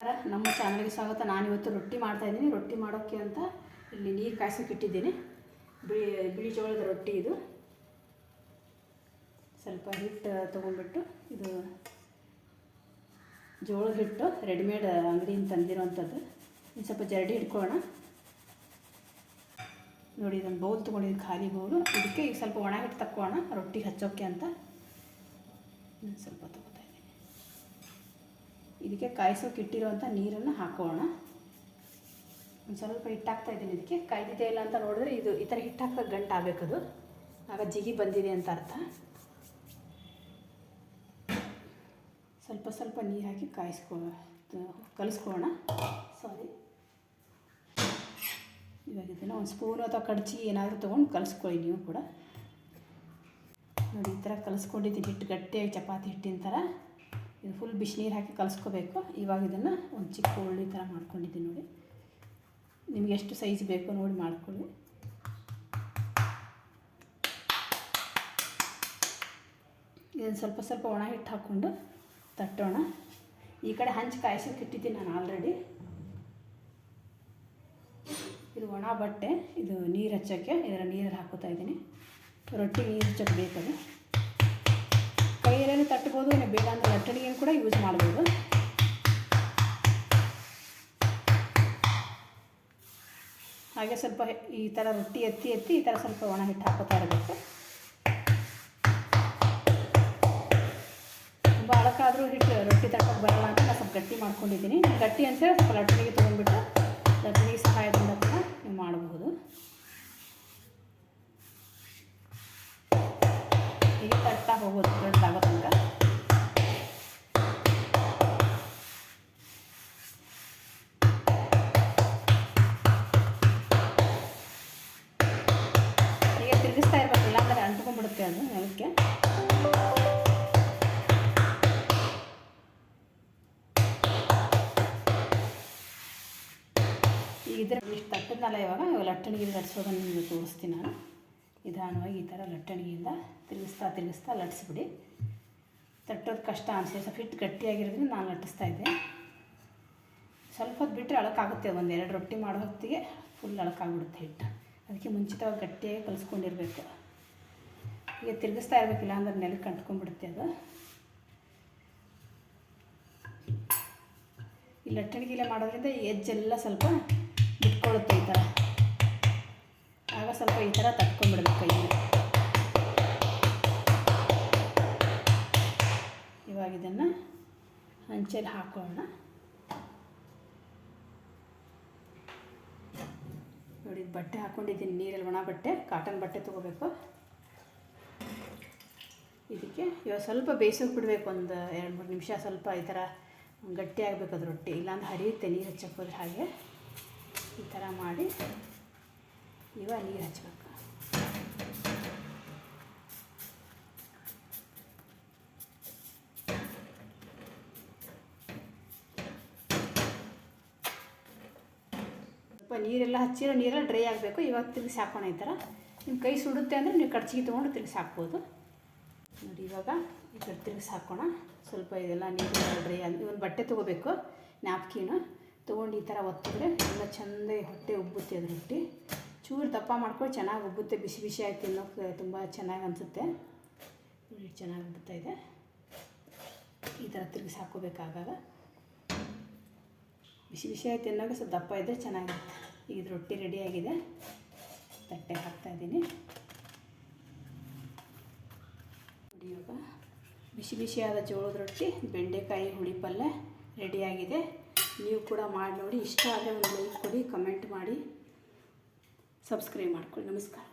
ನಮ್ಮ ಚಾನಲ್ಗೆ ಸ್ವಾಗತ. ನಾನಿವತ್ತು ರೊಟ್ಟಿ ಮಾಡ್ತಾಯಿದ್ದೀನಿ. ರೊಟ್ಟಿ ಮಾಡೋಕ್ಕೆ ಅಂತ ಇಲ್ಲಿ ನೀರು ಕಾಯ್ಸೋಕೆ ಇಟ್ಟಿದ್ದೀನಿ. ಬಿಳಿ ಜೋಳದ ರೊಟ್ಟಿ ಇದು. ಸ್ವಲ್ಪ ಹಿಟ್ಟು ತೊಗೊಂಡ್ಬಿಟ್ಟು, ಇದು ಜೋಳದ ಹಿಟ್ಟು ರೆಡಿಮೇಡ್ ಅಂಗಡಿಯಿಂದ ತಂದಿರೋವಂಥದ್ದು. ಇನ್ನು ಸ್ವಲ್ಪ ಜರಡಿ ಹಿಡ್ಕೊಳ್ಳೋಣ. ನೋಡಿ, ಇದೊಂದು ಬೌಲ್ ತೊಗೊಂಡಿದ್ದು, ಖಾಲಿ ಬೌಲು. ಇದಕ್ಕೆ ಈಗ ಸ್ವಲ್ಪ ಒಣ ಹಿಟ್ಟು ತಕ್ಕೊಳ್ಳೋಣ ರೊಟ್ಟಿ ಹಚ್ಚೋಕ್ಕೆ ಅಂತ. ಸ್ವಲ್ಪ ತೊಗೋತಾ ಇದ್ದೀನಿ. ಇದಕ್ಕೆ ಕಾಯಿಸೋಕೆ ಇಟ್ಟಿರೋವಂಥ ನೀರನ್ನು ಹಾಕೋಣ. ಒಂದು ಸ್ವಲ್ಪ ಹಿಟ್ಟು ಹಾಕ್ತಾಯಿದ್ದೀನಿ. ಇದಕ್ಕೆ ಕಾಯ್ದಿದೆ ಇಲ್ಲ ಅಂತ ನೋಡಿದ್ರೆ ಇದು ಈ ಥರ ಹಿಟ್ಟು ಹಾಕೋದು ಗಂಟು ಆಗಬೇಕದು, ಆಗ ಜಿಗಿ ಬಂದಿದೆ ಅಂತ ಅರ್ಥ. ಸ್ವಲ್ಪ ಸ್ವಲ್ಪ ನೀರು ಹಾಕಿ ಕಲಿಸ್ಕೊಳ್ಳೋಣ. ಇವಾಗ ಇದನ್ನು ಒಂದು ಸ್ಪೂನು ಅಥವಾ ಕಡ್ಚಿ ಏನಾದರೂ ತೊಗೊಂಡು ಕಲಿಸ್ಕೊಳ್ಳಿ ನೀವು ಕೂಡ. ನೋಡಿ, ಈ ಥರ ಕಲಿಸ್ಕೊಂಡಿದ್ದೀನಿ. ಹಿಟ್ಟು ಗಟ್ಟಿಯಾಗಿ ಚಪಾತಿ ಹಿಟ್ಟಿನ ಥರ. ಇದು ಫುಲ್ ಬಿಸಿನೀರು ಹಾಕಿ ಕಲಿಸ್ಕೋಬೇಕು. ಇವಾಗ ಇದನ್ನು ಒಂದು ಚಿಕ್ಕ ಉಳ್ಳಿ ಥರ ಮಾಡ್ಕೊಂಡಿದ್ದೀನಿ. ನೋಡಿ, ನಿಮಗೆ ಎಷ್ಟು ಸೈಜ್ ಬೇಕೋ ನೋಡಿ ಮಾಡ್ಕೊಳ್ಳಿ. ಇದನ್ನು ಸ್ವಲ್ಪ ಸ್ವಲ್ಪ ಒಣ ಹಿಟ್ಟು ಹಾಕ್ಕೊಂಡು ತಟ್ಟೋಣ. ಈ ಕಡೆ ಹಂಚು ಕಾಯಿಸೋಕೆ ಇಟ್ಟಿದ್ದೀನಿ ನಾನು ಆಲ್ರೆಡಿ. ಇದು ಒಣ ಬಟ್ಟೆ, ಇದು ನೀರು ಹಚ್ಚೋಕ್ಕೆ ಇದರ ನೀರಲ್ಲಿ ಹಾಕೋತಾ ಇದ್ದೀನಿ. ರೊಟ್ಟಿ ನೀರು ಹಚ್ಚೋಕ್ಕೆ ಬೇಕದು. ಕೈಯಲ್ಲೇ ತಟ್ಬೋದು, ಇನ್ನು ಬೇಡ ಅಂದರೆ ಲಟ್ಟಣಿಗೆಯನ್ನು ಕೂಡ ಯೂಸ್ ಮಾಡ್ಬೋದು. ಹಾಗೆ ಸ್ವಲ್ಪ ಈ ಥರ ರೊಟ್ಟಿ ಎತ್ತಿ ಈ ಥರ ಸ್ವಲ್ಪ ಒಣ ಹಿಟ್ಟು ಹಾಕೋತಾ ಇರಬೇಕು. ತುಂಬ ಅಳಕಾದರೂ ಹಿಟ್ಟು ರೊಟ್ಟಿ ತಟ್ಟೋಕ್ಕೆ ಬರೋಲ್ಲ ಅಂತ ನಾನು ಸ್ವಲ್ಪ ಗಟ್ಟಿ ಮಾಡ್ಕೊಂಡಿದ್ದೀನಿ. ಗಟ್ಟಿ ಅಂದರೆ ಸ್ವಲ್ಪ ಲಟ್ಟಣಿಗೆ ತೊಗೊಂಡ್ಬಿಟ್ಟು ಲಟ್ಟಣಿಗೆ ಸಹಾಯದಿಂದ ಕೂಡ ನೀವು ಮಾಡಬಹುದು. ಹೀಗೆ ತಟ್ತಾ ಹೋಗೋದು ದೊಡ್ಡದಾಗೋ ತನಕ. ಹೀಗೆ ತಿರುಗಿಸ್ತಾ ಇರಬೇಕು, ಇಲ್ಲಾಂದರೆ ಅಂಟ್ಕೊಂಡ್ಬಿಡುತ್ತೆ ಅದು ನೆಲಕ್ಕೆ. ಇದರ ಇಷ್ಟು ತಟ್ಟದ್ನಲ್ಲ, ಇವಾಗ ಲಟ್ಟಣಿಗೆ ಲಟ್ಸೋದನ್ನು ನಿಮಗೆ ತೋರಿಸ್ತೀನಿ ನಾನು. ನಿಧಾನವಾಗಿ ಈ ಥರ ಲಟ್ಟಣಿಗೆಯಿಂದ ತಿರುಗಿಸ್ತಾ ಲಟ್ಸ್ಬಿಡಿ. ತಟ್ಟೋದು ಕಷ್ಟ ಅನಿಸುತ್ತೆ, ಸ್ವಲ್ಪ ಹಿಟ್ಟು ಗಟ್ಟಿಯಾಗಿರೋದ್ರಿಂದ ನಾನು ಲಟ್ಟಿಸ್ತಾ ಇದ್ದೆ. ಸ್ವಲ್ಪ ಹೊತ್ತು ಬಿಟ್ಟರೆ ಅಳಕಾಗುತ್ತೆ. ಒಂದೆರಡು ರೊಟ್ಟಿ ಮಾಡೋ ಹೊತ್ತಿಗೆ ಫುಲ್ ಅಳಕಾಗ್ಬಿಡುತ್ತೆ ಹಿಟ್ಟು. ಅದಕ್ಕೆ ಮುಂಚಿತವಾಗಿ ಗಟ್ಟಿಯಾಗಿ ಕಲಿಸ್ಕೊಂಡಿರಬೇಕು. ಈಗ ತಿರುಗಿಸ್ತಾ ಇರಬೇಕಿಲ್ಲ ಅಂದ್ರೆ ನೆಲಕ್ಕೆ ಅಂಟ್ಕೊಂಡ್ಬಿಡುತ್ತೆ ಅದು. ಈ ಲಟ್ಟಣಿಗೆಲ್ಲ ಮಾಡೋದ್ರಿಂದ ಈ ಎಜ್ಜೆಲ್ಲ ಸ್ವಲ್ಪ ಬಿಟ್ಕೊಳ್ಳುತ್ತೆ ಈ ಥರ. ಆಗ ಸ್ವಲ್ಪ ಈ ಥರ ತಟ್ಕೊಂಡ್ಬಿಡ್ಬೇಕು ಕೈಯಲ್ಲಿ. ಇವಾಗ ಇದನ್ನು ಹಂಚಲ್ಲಿ ಹಾಕೊಳ್ಳೋಣ. ನೋಡಿ, ಬಟ್ಟೆ ಹಾಕ್ಕೊಂಡಿದ್ದೀನಿ ನೀರಲ್ಲಿ, ಒಣ ಬಟ್ಟೆ, ಕಾಟನ್ ಬಟ್ಟೆ ತೊಗೋಬೇಕು. ಇದಕ್ಕೆ ಇವಾಗ ಸ್ವಲ್ಪ ಬೇಯಿಸೋಕೆ ಬಿಡಬೇಕು, ಒಂದು 2-3 ನಿಮಿಷ. ಸ್ವಲ್ಪ ಈ ಥರ ಗಟ್ಟಿ ಆಗಬೇಕು ಅದು ರೊಟ್ಟಿ, ಇಲ್ಲಾಂದ್ರೆ ಹರಿಯುತ್ತೆ ನೀರು ಹಚ್ಚಕ್ಕೆ ಹೋದ್ರೆ. ಹಾಗೆ ಈ ಥರ ಮಾಡಿ ಇವಾಗ ನೀರು ಹಚ್ಚಬೇಕು. ಸ್ವಲ್ಪ ನೀರೆಲ್ಲ ಹಚ್ಚಿರೋ ನೀರೆಲ್ಲ ಡ್ರೈ ಆಗಬೇಕು. ಇವಾಗ ತಿರುಗಿಸಿ ಹಾಕೋಣ ಈ ಥರ. ನಿಮ್ಮ ಕೈ ಸುಡುತ್ತೆ ಅಂದರೆ ನೀವು ಕಡ್ಚಿಗೆ ತೊಗೊಂಡು ತಿರುಗಿಸಿ ಹಾಕ್ಬೋದು. ನೋಡಿ, ಇವಾಗ ಈ ಕಡೆ ತಿರುಗಿಸಿ ಹಾಕೋಣ. ಸ್ವಲ್ಪ ಇದೆಲ್ಲ ನೀರು ಡ್ರೈ ಆಗಿ ಒಂದು ಬಟ್ಟೆ ತೊಗೋಬೇಕು, ನ್ಯಾಪ್ಕಿನ ತೊಗೊಂಡು ಈ ಥರ ಒತ್ತಿದ್ರೆ ಎಲ್ಲ ಚೆಂದ ಹೊಟ್ಟೆ ಉಬ್ಬುತ್ತೆ ಅದು ರೊಟ್ಟಿ. ಚೂರು ದಪ್ಪ ಮಾಡ್ಕೊಂಡು ಚೆನ್ನಾಗಿ ಉಬ್ಬುತ್ತೆ. ಬಿಸಿ ಬಿಸಿ ಆಗಿ ತಿನ್ನೋಕ್ಕೆ ತುಂಬ ಚೆನ್ನಾಗಿ ಅನಿಸುತ್ತೆ. ನೋಡಿ, ಚೆನ್ನಾಗಿ ಉಬ್ಬುತ್ತಾ ಇದೆ. ಈ ಥರ ತಿರುಗಿಸಿ ಹಾಕೋಬೇಕಾದಾಗ ಬಿಸಿ ಬಿಸಿಯಾಗಿ ತಿನ್ನೋಕೆ ಸ್ವಲ್ಪ ದಪ್ಪ ಇದ್ದರೆ ಚೆನ್ನಾಗಿರುತ್ತೆ. ಈಗ ಇದು ರೊಟ್ಟಿ ರೆಡಿಯಾಗಿದೆ. ತಟ್ಟೆ ಹಾಕ್ತಾಯಿದ್ದೀನಿ. ನೋಡಿ, ಇವಾಗ ಬಿಸಿ ಬಿಸಿಯಾದ ಜೋಳದ ರೊಟ್ಟಿ, ಬೆಂಡೆಕಾಯಿ ಹುಳಿ ಪಲ್ಯ ರೆಡಿಯಾಗಿದೆ. ನೀವು ಕೂಡ ಮಾಡಿ ನೋಡಿ. ಇಷ್ಟ ಆದರೆ ಒಂದು ಲೈಕ್ ಕೊಡಿ, ಕಮೆಂಟ್ ಮಾಡಿ, ಸಬ್ಸ್ಕ್ರೈಬ್ ಮಾಡ್ಕೊಳ್ಳಿ. ನಮಸ್ಕಾರ.